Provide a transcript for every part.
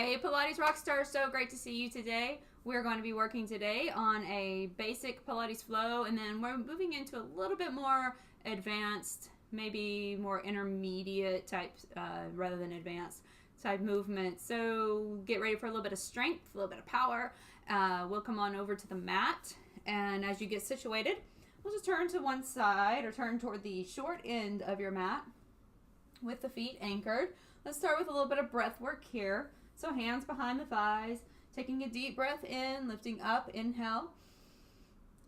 Hey Pilates Rockstar, so great to see you today. We're going to be working today on a basic Pilates flow, and then we're moving into a little bit more advanced, maybe more intermediate type rather than advanced type movement. So get ready for a little bit of strength, a little bit of power. We'll come on over to the mat, and as you get situated, we'll just turn to one side or turn toward the short end of your mat with the feet anchored. Let's start with a little bit of breath work here. So hands behind the thighs, taking a deep breath in, lifting up, inhale.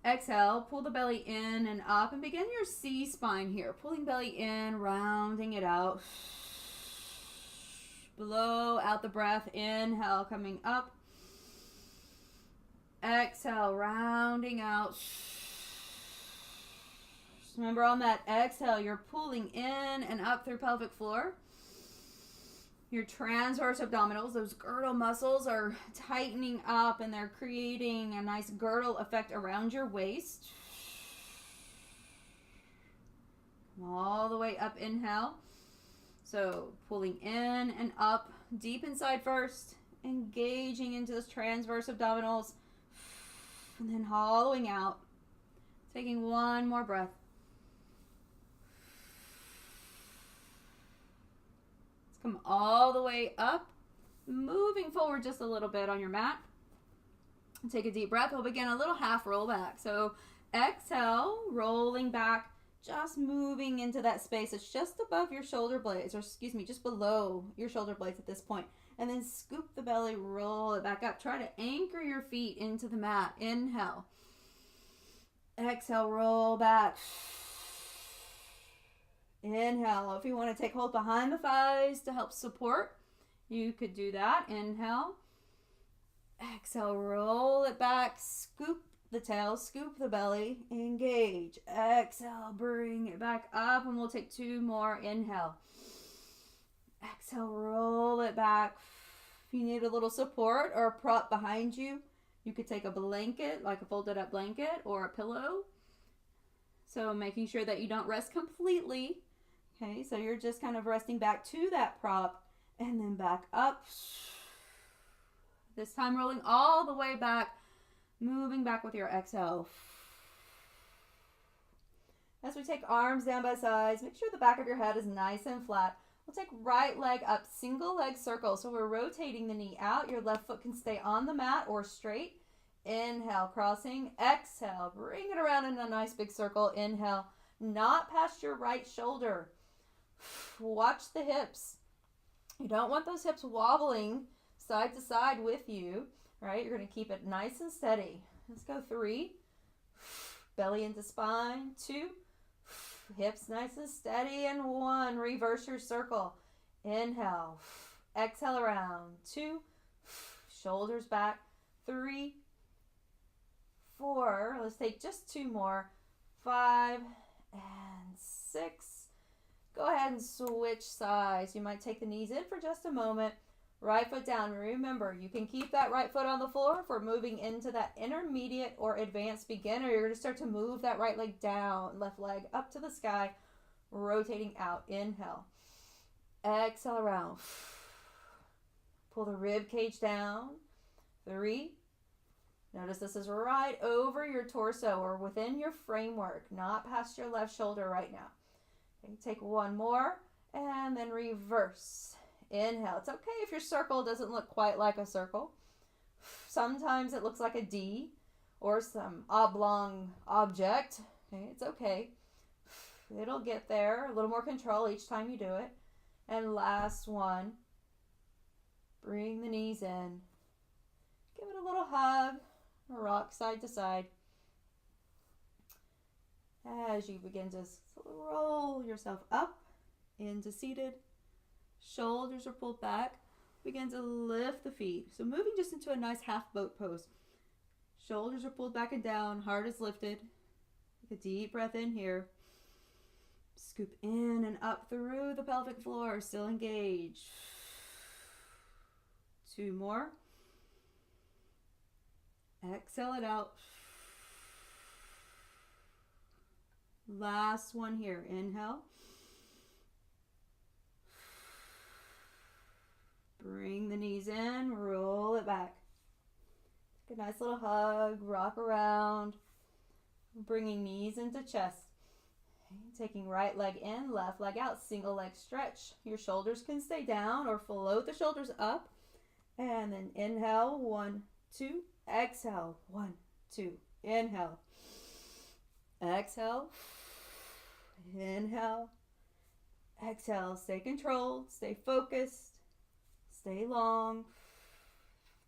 Exhale, pull the belly in and up and begin your C-spine here. Pulling belly in, rounding it out. Blow out the breath, inhale, coming up. Exhale, rounding out. Just remember on that exhale, you're pulling in and up through pelvic floor. Your transverse abdominals, those girdle muscles are tightening up and they're creating a nice girdle effect around your waist. Come all the way up, inhale. So pulling in and up, deep inside first, engaging into those transverse abdominals, and then hollowing out. Taking one more breath. Come all the way up, moving forward just a little bit on your mat. Take a deep breath. We'll begin a little half roll back. So exhale, rolling back, just moving into that space. It's just above your shoulder blades, or excuse me, just below your shoulder blades at this point. And then scoop the belly, roll it back up. Try to anchor your feet into the mat. Inhale. Exhale, roll back. Inhale. If you want to take hold behind the thighs to help support, you could do that. Inhale. Exhale, roll it back. Scoop the tail, scoop the belly, engage. Exhale, bring it back up, and we'll take two more. Inhale. Exhale, roll it back. If you need a little support or a prop behind you, you could take a blanket, like a folded up blanket or a pillow. So making sure that you don't rest completely. Okay, so you're just kind of resting back to that prop and then back up. This time rolling all the way back, moving back with your exhale. As we take arms down by sides, make sure the back of your head is nice and flat. We'll take right leg up, single leg circle. So we're rotating the knee out. Your left foot can stay on the mat or straight. Inhale, crossing. Exhale, bring it around in a nice big circle. Inhale, not past your right shoulder. Watch the hips. You don't want those hips wobbling side to side with you, right? You're going to keep it nice and steady. Let's go 3. Belly into spine. 2. Hips nice and steady. And 1. Reverse your circle. Inhale. Exhale around. 2. Shoulders back. 3. 4. Let's take just 2 more. 5 and 6. Go ahead and switch sides. You might take the knees in for just a moment. Right foot down. Remember, you can keep that right foot on the floor if we're moving into that intermediate or advanced beginner. You're going to start to move that right leg down, left leg up to the sky, rotating out. Inhale. Exhale around. Pull the rib cage down. 3. Notice this is right over your torso or within your framework, not past your left shoulder right now. Okay, take 1 more and then reverse. Inhale. It's okay if your circle doesn't look quite like a circle. Sometimes it looks like a D or some oblong object. Okay, it's okay. It'll get there. A little more control each time you do it. And last one. Bring the knees in. Give it a little hug. Rock side to side. As you begin to roll yourself up into seated, shoulders are pulled back, begin to lift the feet. So moving just into a nice half boat pose. Shoulders are pulled back and down, heart is lifted. Take a deep breath in here. Scoop in and up through the pelvic floor, still engaged. 2 more. Exhale it out. Last one here. Inhale. Bring the knees in, roll it back. Take a nice little hug, rock around. Bringing knees into chest. Taking right leg in, left leg out, single leg stretch. Your shoulders can stay down or float the shoulders up. And then inhale, 1, 2, exhale, 1, 2, inhale. Exhale, inhale, exhale. Stay controlled, stay focused, stay long.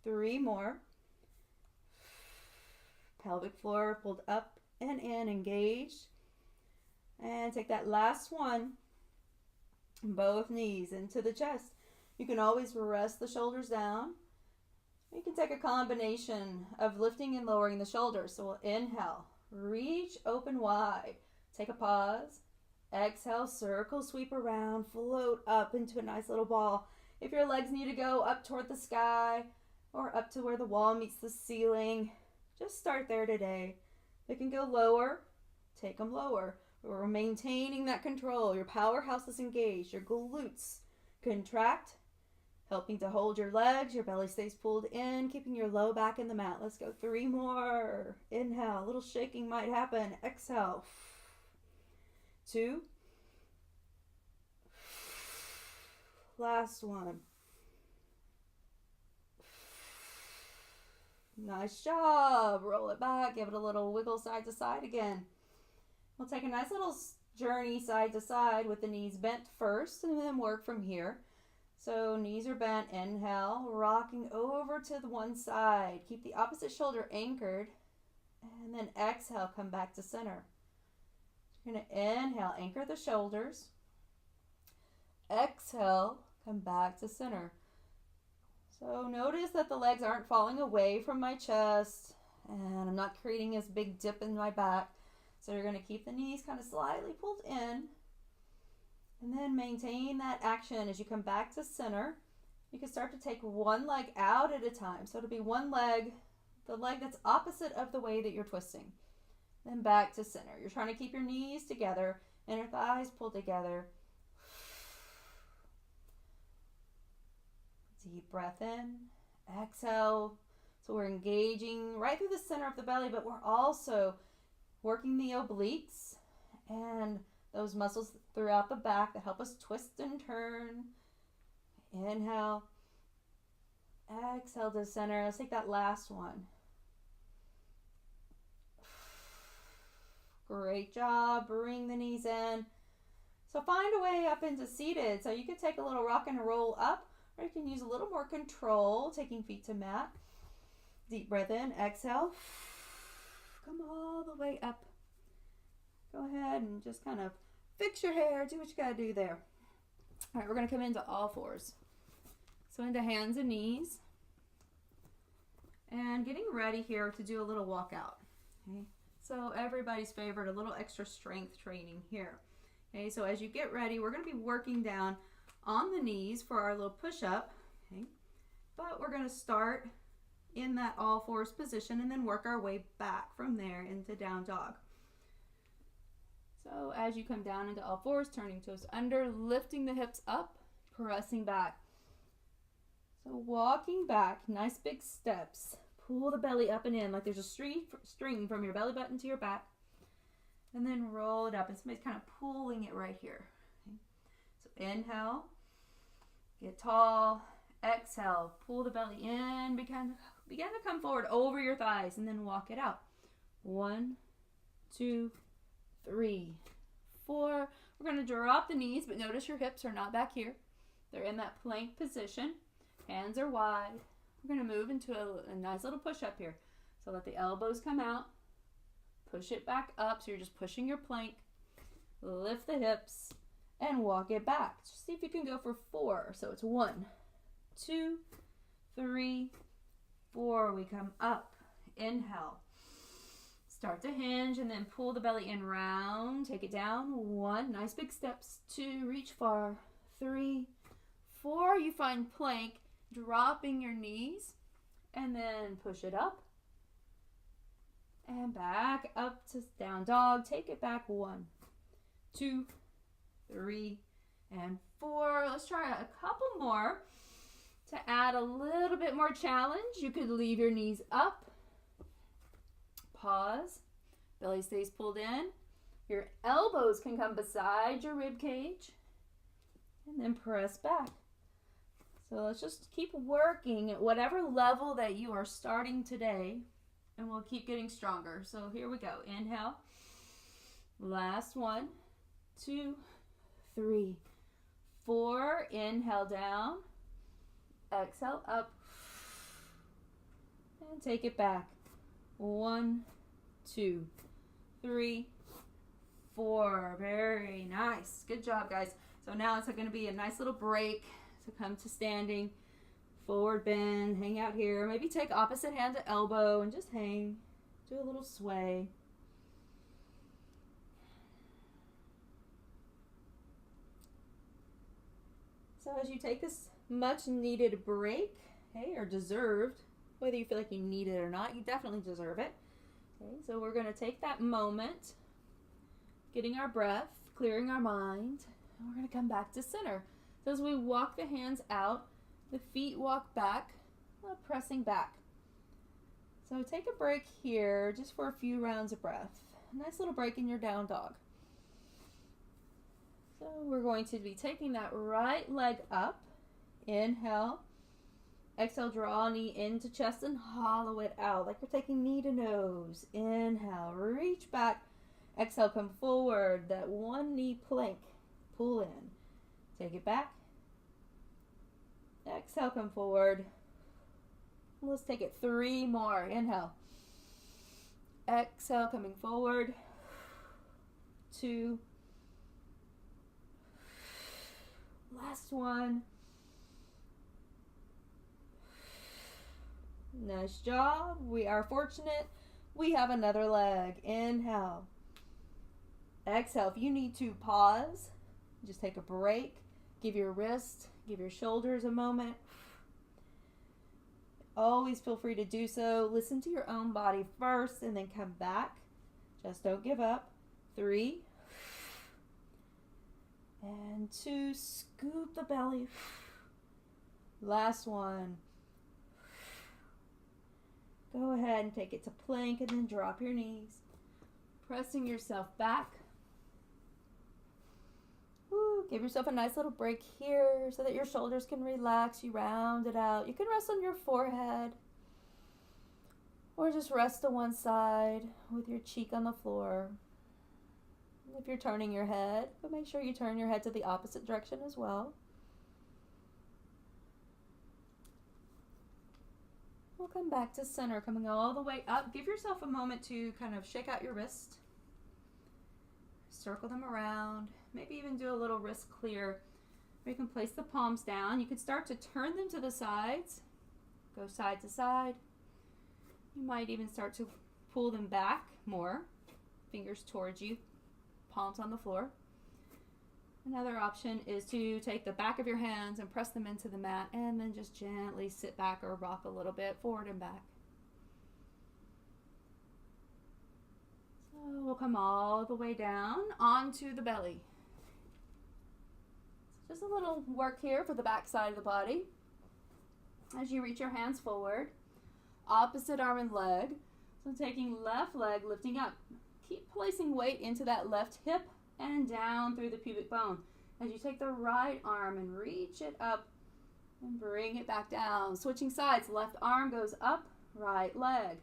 3 more. Pelvic floor pulled up and in, engaged. And take that last one, both knees into the chest. You can always rest the shoulders down. You can take a combination of lifting and lowering the shoulders. So we'll inhale, reach open wide. Take a pause. Exhale, circle, sweep around, float up into a nice little ball. If your legs need to go up toward the sky or up to where the wall meets the ceiling, just start there today. They can go lower, take them lower. We're maintaining that control. Your powerhouse is engaged. Your glutes contract, helping to hold your legs. Your belly stays pulled in, keeping your low back in the mat. Let's go 3 more. Inhale, a little shaking might happen. Exhale. 2. Last one. Nice job. Roll it back. Give it a little wiggle side to side again. We'll take a nice little journey side to side with the knees bent first and then work from here. So knees are bent, inhale, rocking over to the one side. Keep the opposite shoulder anchored and then exhale, come back to center. You're going to inhale, anchor the shoulders. Exhale, come back to center. So notice that the legs aren't falling away from my chest and I'm not creating this big dip in my back. So you're going to keep the knees kind of slightly pulled in and then maintain that action as you come back to center. You can start to take one leg out at a time. So it'll be one leg, the leg that's opposite of the way that you're twisting. Then back to center. You're trying to keep your knees together, inner thighs pulled together. Deep breath in, exhale. So we're engaging right through the center of the belly, but we're also working the obliques and those muscles throughout the back that help us twist and turn. Inhale, exhale to center. Let's take that last one. Great job. Bring the knees in. So find a way up into seated. So you can take a little rock and roll up, or you can use a little more control, taking feet to mat. Deep breath in, exhale. Come all the way up. Go ahead and just kind of fix your hair. Do what you got to do there. All right, we're going to come into all fours. So into hands and knees. And getting ready here to do a little walkout. Okay. So everybody's favorite, a little extra strength training here. Okay, so as you get ready, we're going to be working down on the knees for our little push-up. Okay, but we're going to start in that all fours position and then work our way back from there into down dog. So as you come down into all fours, turning toes under, lifting the hips up, pressing back. So walking back, nice big steps. Pull the belly up and in like there's a string from your belly button to your back. And then roll it up. And somebody's kind of pulling it right here. Okay. So inhale, get tall, exhale, pull the belly in, begin to come forward over your thighs and then walk it out. 1, 2, 3, 4. We're going to drop the knees, but notice your hips are not back here. They're in that plank position. Hands are wide. We're going to move into a nice little push-up here. So let the elbows come out. Push it back up. So you're just pushing your plank. Lift the hips and walk it back. Just see if you can go for 4. So it's 1, 2, 3, 4. We come up. Inhale. Start to hinge and then pull the belly in round. Take it down. 1. Nice big steps. 2. Reach far. 3, 4. You find plank. Dropping your knees and then push it up and back up to down dog. Take it back. 1, 2, 3, and 4. Let's try a couple more To add a little bit more challenge, you could leave your knees up. Pause. Belly stays pulled in. Your elbows can come beside your rib cage. And then press back. So let's just keep working at whatever level that you are starting today. And we'll keep getting stronger. So here we go. Inhale. Last 1, 2, 3, 4. Inhale down. Exhale up. And take it back. 1, 2, 3, 4. Very nice. Good job, guys. So now it's going to be a nice little break to come to standing. Forward bend, hang out here. Maybe take opposite hand to elbow and just hang. Do a little sway. So as you take this much needed break, okay, or deserved, whether you feel like you need it or not, you definitely deserve it. Okay, so we're going to take that moment, getting our breath, clearing our mind, and we're going to come back to center. So as we walk the hands out, the feet walk back, pressing back. So take a break here just for a few rounds of breath. A nice little break in your down dog. So we're going to be taking that right leg up. Inhale. Exhale, draw knee into chest and hollow it out like you're taking knee to nose. Inhale, reach back. Exhale, come forward. That one knee plank. Pull in. Take it back. Exhale, come forward. Let's take it 3 more. Inhale. Exhale, coming forward. 2. Last 1. Nice job. We are fortunate. We have another leg. Inhale. Exhale. If you need to pause, just take a break. Give your wrist, give your shoulders a moment. Always feel free to do so. Listen to your own body first and then come back. Just don't give up. 3. And 2. Scoop the belly. Last 1. Go ahead and take it to plank and then drop your knees. Pressing yourself back. Woo, give yourself a nice little break here so that your shoulders can relax. You round it out. You can rest on your forehead or just rest to one side with your cheek on the floor. If you're turning your head, but make sure you turn your head to the opposite direction as well. We'll come back to center, coming all the way up. Give yourself a moment to kind of shake out your wrist. Circle them around. Maybe even do a little wrist clear. You can place the palms down. You could start to turn them to the sides. Go side to side. You might even start to pull them back more. Fingers towards you. Palms on the floor. Another option is to take the back of your hands and press them into the mat and then just gently sit back or rock a little bit forward and back. So we'll come all the way down onto the belly. So just a little work here for the back side of the body. As you reach your hands forward, opposite arm and leg. So taking left leg, lifting up. Keep placing weight into that left hip and down through the pubic bone. As you take the right arm and reach it up and bring it back down. Switching sides, left arm goes up, right leg.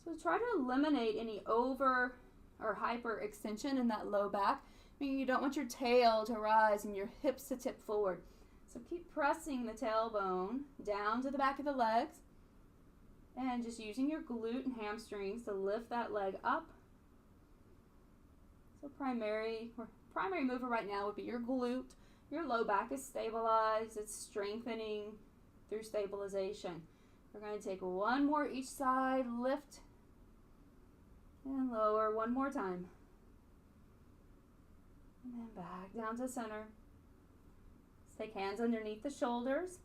So try to eliminate any over or hyper extension in that low back. Meaning you don't want your tail to rise and your hips to tip forward. So keep pressing the tailbone down to the back of the legs and just using your glute and hamstrings to lift that leg up. So primary mover right now would be your glute. Your low back is stabilized. It's strengthening through stabilization. We're going to take 1 more each side. Lift and lower 1 more time. And then back down to center. Let's take hands underneath the shoulders.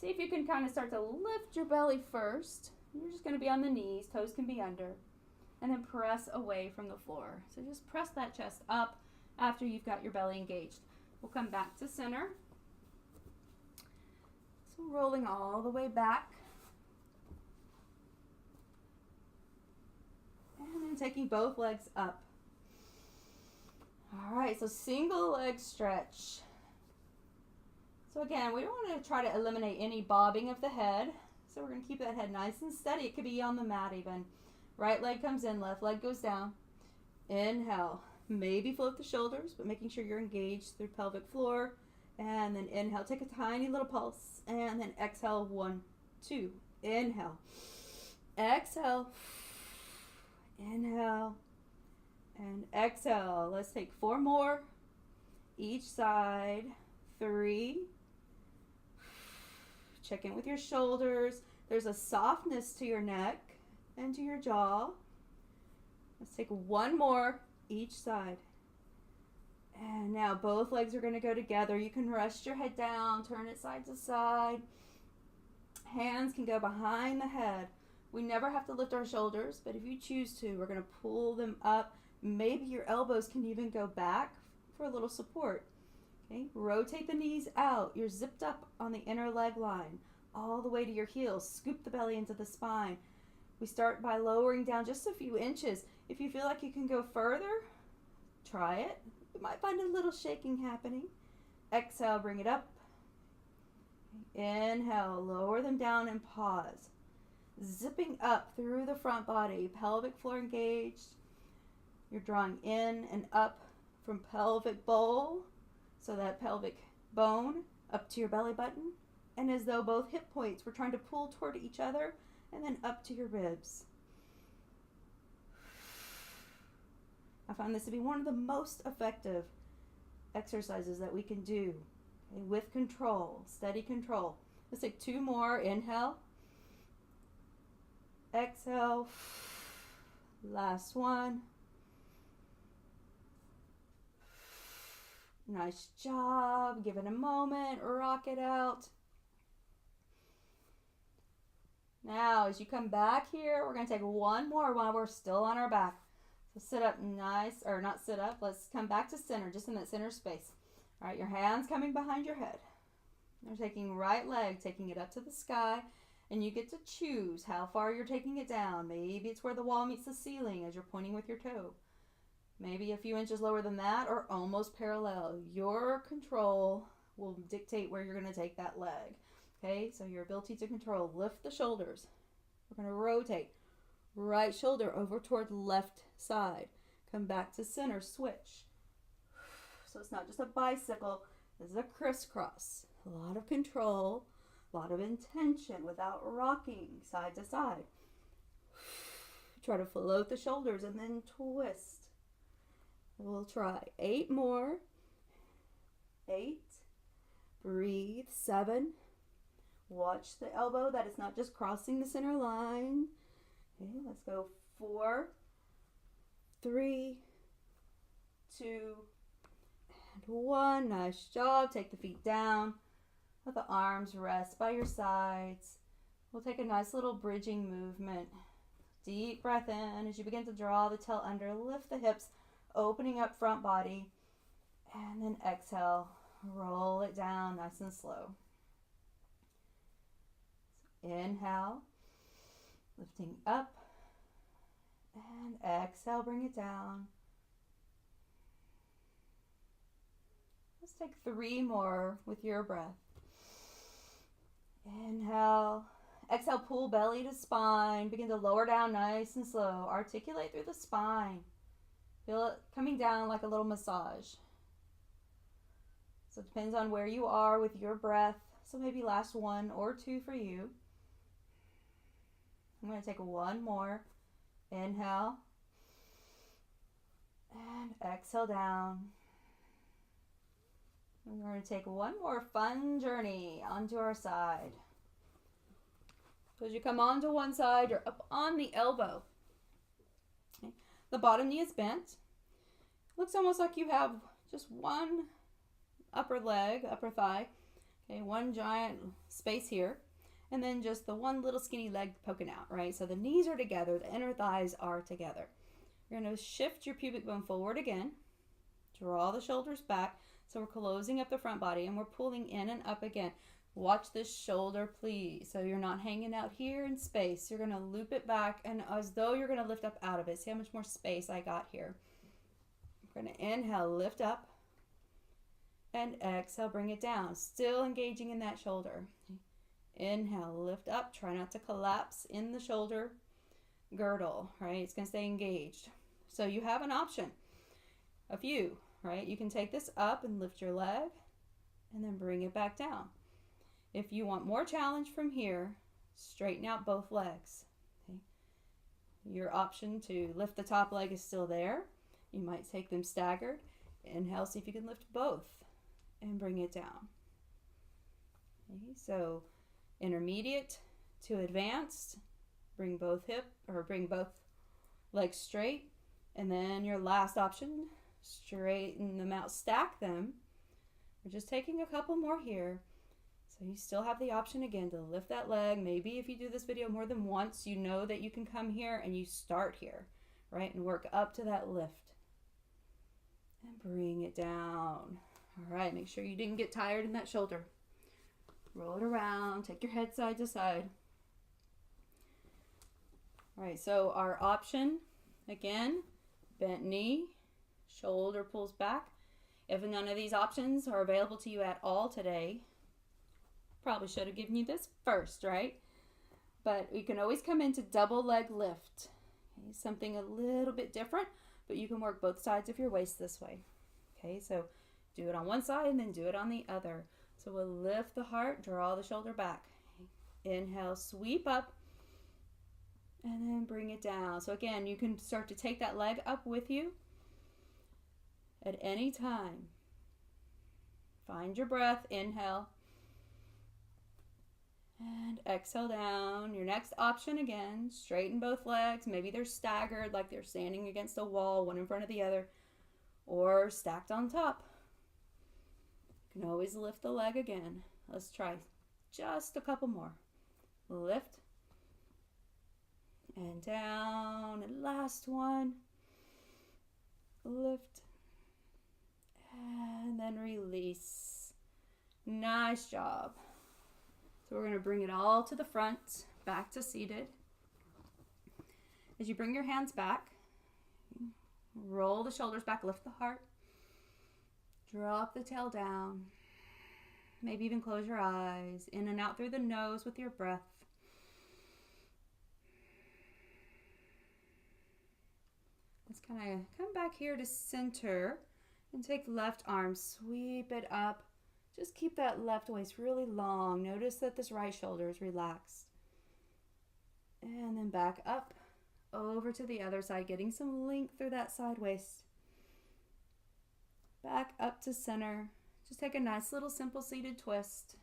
See if you can kind of start to lift your belly first. You're just going to be on the knees. Toes can be under. And then press away from the floor. So just press that chest up after you've got your belly engaged. We'll come back to center. So So rolling all the way back. And then taking both legs up. All right, so single leg stretch. So again, we don't want to try to eliminate any bobbing of the head. So we're going to keep that head nice and steady. It could be on the mat even. Right leg comes in, left leg goes down. Inhale. Maybe float the shoulders, but making sure you're engaged through pelvic floor. And then inhale, take a tiny little pulse. And then exhale, 1, 2. Inhale. Exhale. Inhale. And exhale. Let's take 4 more. Each side. 3. Check in with your shoulders. There's a softness to your neck and to your jaw. Let's take 1 more each side. And now both legs are going to go together. You can rest your head down, turn it side to side. Hands can go behind the head. We never have to lift our shoulders, but if you choose to, we're going to pull them up. Maybe your elbows can even go back for a little support. Okay, rotate the knees out. You're zipped up on the inner leg line, all the way to your heels. Scoop the belly into the spine. We start by lowering down just a few inches. If you feel like you can go further, try it. You might find a little shaking happening. Exhale, bring it up. Inhale, lower them down and pause. Zipping up through the front body, pelvic floor engaged. You're drawing in and up from pelvic bowl. So that pelvic bone up to your belly button. And as though both hip points were trying to pull toward each other, and then up to your ribs. I find this to be one of the most effective exercises that we can do, okay, with control, steady control. Let's take 2 more. Inhale. Exhale. Last one. Nice job. Give it a moment. Rock it out. Now, as you come back here, we're going to take 1 more while we're still on our back. So sit up nice, or not sit up. Let's come back to center, just in that center space. All right, your hands coming behind your head. You're taking right leg, taking it up to the sky, and you get to choose how far you're taking it down. Maybe it's where the wall meets the ceiling as you're pointing with your toe. Maybe a few inches lower than that, or almost parallel. Your control will dictate where you're going to take that leg. Okay, so your ability to control. Lift the shoulders. We're going to rotate. Right shoulder over toward left side. Come back to center, switch. So it's not just a bicycle, this is a crisscross. A lot of control, a lot of intention without rocking side to side. Try to float the shoulders and then twist. We'll try 8 more. 8. Breathe. 7. Watch the elbow that it's not just crossing the center line. Okay, let's go. 4, 3, 2, and 1. Nice job. Take the feet down. Let the arms rest by your sides. We'll take a nice little bridging movement. Deep breath in as you begin to draw the tail under. Lift the hips, opening up front body. And then exhale. Roll it down nice and slow. So inhale. Lifting up. And exhale, bring it down. Let's take 3 more with your breath. Inhale. Exhale, pull belly to spine. Begin to lower down nice and slow. Articulate through the spine. Feel it coming down like a little massage. So it depends on where you are with your breath. So maybe last 1 or 2 for you. I'm going to take 1 more. Inhale. And exhale down. And we're going to take 1 more fun journey onto our side. So as you come onto one side, you're up on the elbow. Okay. The bottom knee is bent. Looks almost like you have just one upper leg, upper thigh. Okay, one giant space here. And then just the one little skinny leg poking out, right? So the knees are together, the inner thighs are together. You're going to shift your pubic bone forward again. Draw the shoulders back. So we're closing up the front body and we're pulling in and up again. Watch this shoulder, please. So you're not hanging out here in space. You're going to loop it back, and as though you're going to lift up out of it. See how much more space I got here. We're going to inhale, lift up, and exhale, bring it down. Still engaging in that shoulder. Inhale, lift up. Try not to collapse in the shoulder girdle, right? It's going to stay engaged. So you have an option, a few, right? You can take this up and lift your leg, and then bring it back down. If you want more challenge from here, straighten out both legs. Okay? Your option to lift the top leg is still there. You might take them staggered. Inhale, see if you can lift both and bring it down. Okay? So intermediate to advanced, bring both legs straight. And then your last option, straighten them out, stack them. We're just taking a couple more here. So you still have the option again to lift that leg. Maybe if you do this video more than once, you know that you can come here and you start here, right? And work up to that lift. And bring it down. All right, make sure you didn't get tired in that shoulder. Roll it around, take your head side to side. All right, so our option, again, bent knee, shoulder pulls back. If none of these options are available to you at all today, probably should have given you this first, right? But you can always come into double leg lift. Okay, something a little bit different, but you can work both sides of your waist this way. Okay, so do it on one side and then do it on the other. So we'll lift the heart, draw the shoulder back. Inhale, sweep up, and then bring it down. So again, you can start to take that leg up with you at any time. Find your breath, inhale. And exhale down. Your next option again, straighten both legs. Maybe they're staggered, like they're standing against a wall, one in front of the other, or stacked on top. You can always lift the leg again. Let's try just a couple more. Lift and down. And last one. Lift and then release. Nice job. So we're going to bring it all to the front, back to seated. As you bring your hands back, roll the shoulders back, lift the heart, drop the tail down, maybe even close your eyes, in and out through the nose with your breath. Let's kind of come back here to center and take left arm, sweep it up. Just keep that left waist really long. Notice that this right shoulder is relaxed. And then back up over to the other side, getting some length through that side waist. Back up to center. Just take a nice little simple seated twist.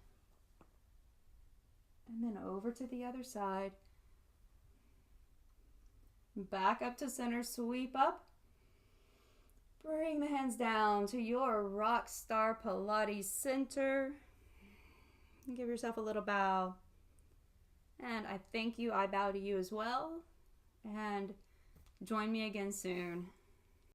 And then over to the other side. Back up to center, sweep up. Bring the hands down to your rock star Pilates center. Give yourself a little bow. And I thank you. I bow to you as well. And join me again soon.